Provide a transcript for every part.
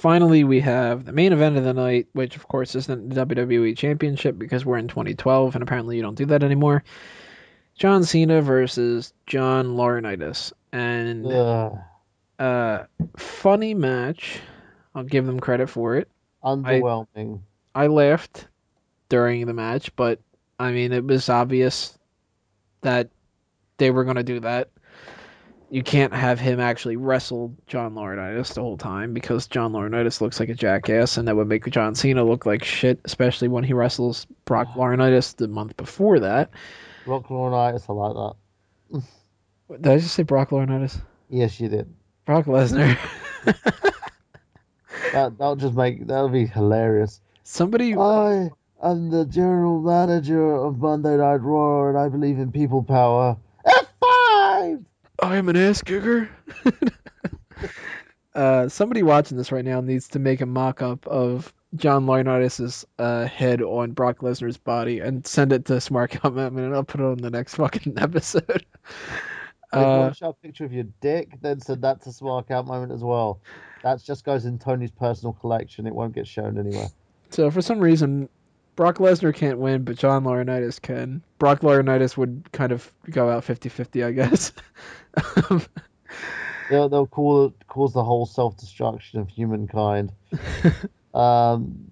finally, we have the main event of the night, which of course isn't the WWE Championship because we're in 2012 and apparently you don't do that anymore. John Cena versus John Laurinaitis. And Ugh, uh funny match. I'll give them credit for it. I underwhelming. I laughed during the match, but I mean it was obvious that they were going to do that. You can't have him actually wrestle John Laurinaitis the whole time because John Laurinaitis looks like a jackass, and that would make John Cena look like shit, especially when he wrestles Brock Laurinaitis the month before that. Brock Laurinaitis, I like that. Did I just say Brock Laurinaitis? Yes, you did. Brock Lesnar. That'll be hilarious. Somebody, I am the general manager of Monday Night Raw, and I believe in people power. F5! I am an ass kicker. Somebody watching this right now needs to make a mock-up of John Laurinaitis' head on Brock Lesnar's body and send it to Smark and I'll put it on the next fucking episode. And if you want Uh, to show a picture of your dick, then send that to Smark Out Moment as well. That just goes in Tony's personal collection. It won't get shown anywhere. so for some reason, Brock Lesnar can't win, but John Laurinaitis can. Brock Laurinaitis would kind of go out 50-50, I guess. They'll cause the whole self-destruction of humankind.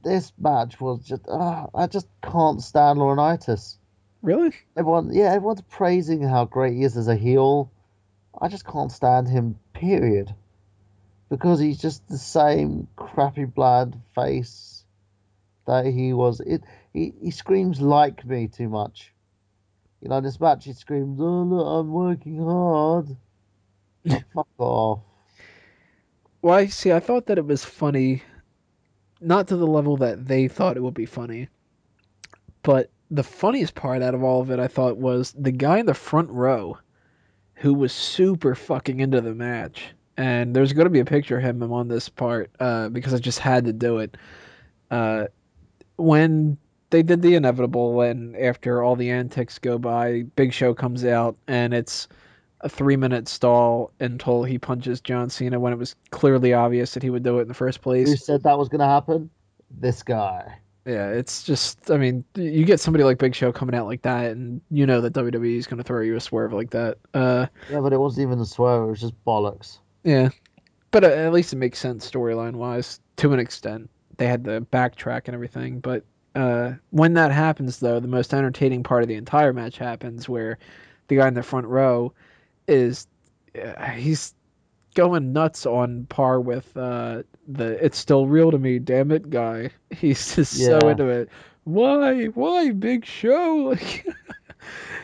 This match was just, I just can't stand Laurinaitis. Really? Everyone's praising how great he is as a heel. I just can't stand him, period. Because he's just the same crappy bland face that he was. He screams like me too much. You know, in this match he screams, "Oh look, I'm working hard." Oh, fuck off. Well, see, I thought that it was funny, not to the level that they thought it would be funny, but the funniest part out of all of it, I thought, was the guy in the front row who was super fucking into the match. And there's going to be a picture of him on this part because I just had to do it. Uh, when they did the inevitable, and after all the antics go by, Big Show comes out, and it's a 3 minute stall until he punches John Cena when it was clearly obvious that he would do it in the first Who place. said that was gonna happen? This guy. Yeah, it's just, I mean, you get somebody like Big Show coming out like that, and you know that WWE is going to throw you a swerve like that. Yeah, but it wasn't even a swear, it was just bollocks. Yeah, but at least it makes sense storyline wise to an extent. They had the backtrack and everything, but when that happens, though, the most entertaining part of the entire match happens where the guy in the front row is he's going nuts on par with the "It's still real to me, damn it" guy. He's just so Yeah. into it. Why, Big Show?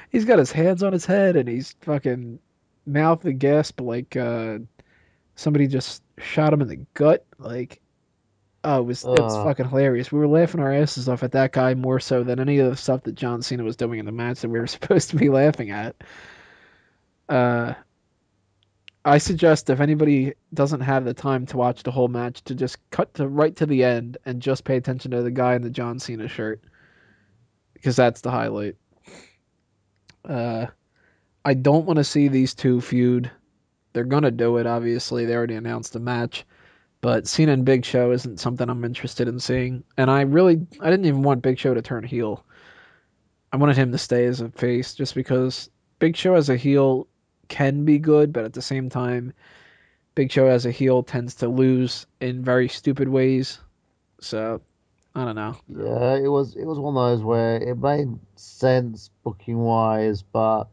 He's got his hands on his head and he's fucking mouth the gasp like somebody just shot him in the gut. Like, oh, it's Uh, fucking hilarious. We were laughing our asses off at that guy more so than any of the stuff that John Cena was doing in the match that we were supposed to be laughing at. Uh, I suggest if anybody doesn't have the time to watch the whole match, to just cut to right to the end and just pay attention to the guy in the John Cena shirt because that's the highlight. Uh, I don't want to see these two feud. They're gonna do it, obviously. They already announced the match, but Cena and Big Show isn't something I'm interested in seeing. And I didn't even want Big Show to turn heel. I wanted him to stay as a face, just because Big Show as a heel can be good, but at the same time, Big Show as a heel tends to lose in very stupid ways. So I don't know. yeah, it was one of those where it made sense booking wise, but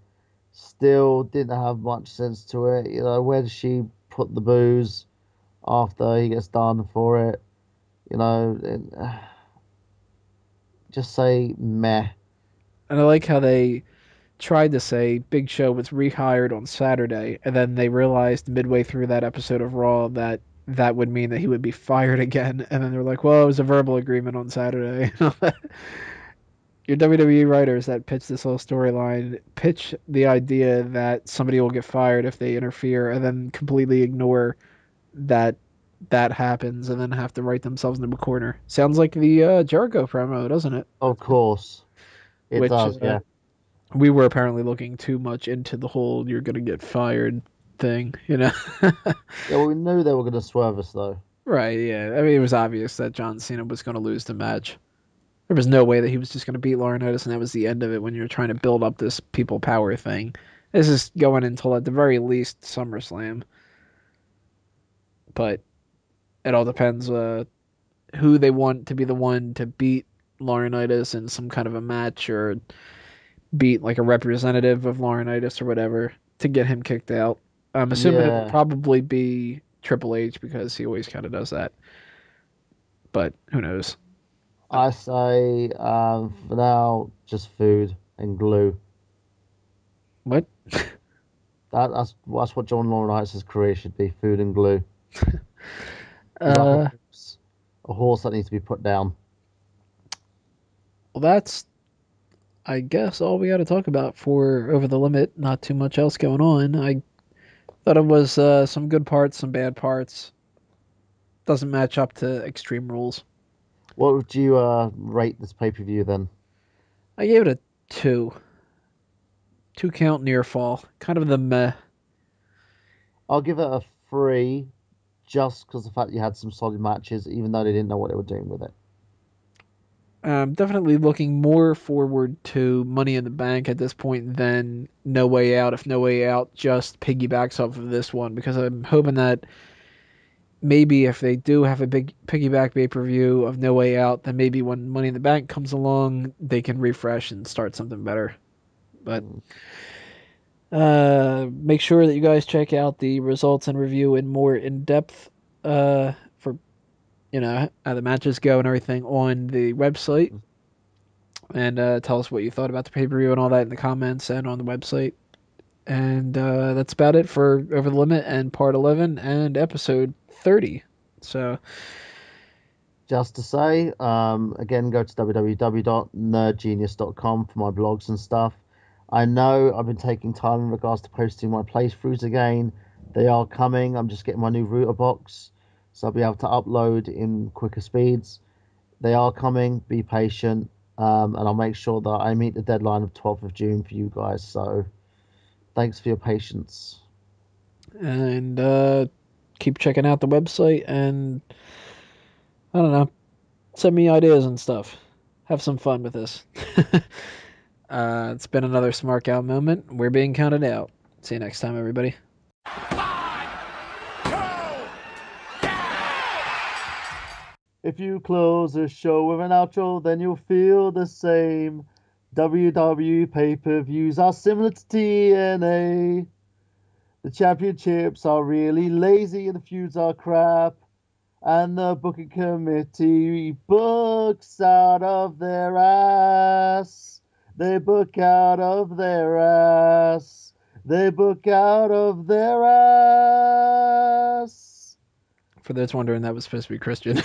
still didn't have much sense to it. You know, where does she put the booze after he gets done for it? You know, just say meh. And I like how they tried to say Big Show was rehired on Saturday, and then they realized midway through that episode of Raw that that would mean that he would be fired again. And then they're like, well, it was a verbal agreement on Saturday. Your WWE writers that pitch this whole storyline pitch the idea that somebody will get fired if they interfere, and then completely ignore that that happens, and then have to write themselves into a corner. Sounds like the Jericho promo, doesn't it? Of course, it Which does. Yeah, we were apparently looking too much into the whole "you're gonna get fired" thing, you know. yeah. Well, we knew they were going to swerve us though. Right, yeah. I mean, it was obvious that John Cena was going to lose the match. There was no way that he was just going to beat Laurinaitis, and that was the end of it when you're trying to build up this people power thing. This is going until at the very least SummerSlam, but it all depends who they want to be the one to beat Laurinaitis in some kind of a match or beat like a representative of Laurinaitis or whatever to get him kicked out. I'm assuming it'll Yeah, probably be Triple H because he always kind of does that, but who knows? Uh, I say for now, just food and glue. what? That's what John Laurinaitis' career should be: food and glue. He's like Uh, a horse that needs to be put down. well, that's I guess all we got to talk about for Over the Limit. Not too much else going on. I thought it was some good parts, some bad parts. Doesn't match up to Extreme Rules. What would you rate this pay-per-view then? I gave it a two. Two count near fall. Kind of the meh. I'll give it a 3, just because the fact you had some solid matches, even though they didn't know what they were doing with it. Definitely looking more forward to Money in the Bank at this point than No Way Out. If No Way Out just piggybacks off of this one, because I'm hoping that maybe if they do have a big piggyback pay-per-view of No Way Out, then maybe when Money in the Bank comes along, they can refresh and start something better. But Mm. make sure that you guys check out the results and review in more in depth for how the matches go and everything on the website. And tell us what you thought about the pay-per-view and all that in the comments and on the website. And that's about it for Over the Limit and Part 11 and Episode 30. So Just to say, again, go to www.nerdgenius.com for my blogs and stuff. I know I've been taking time in regards to posting my playthroughs again. They are coming. I'm just getting my new router box, so I'll be able to upload in quicker speeds. They are coming. Be patient, and I'll make sure that I meet the deadline of 12th of June for you guys. So thanks for your patience. and keep checking out the website and I don't know, send me ideas and stuff. Have some fun with this. It's been another Smark Out moment. We're being counted out. See you next time, everybody. If you close the show with an outro, then you'll feel the same. WWE pay-per-views are similar to TNA. The championships are really lazy and the feuds are crap. And the booking committee books out of their ass. They book out of their ass. They book out of their ass. For those wondering, that was supposed to be Christian.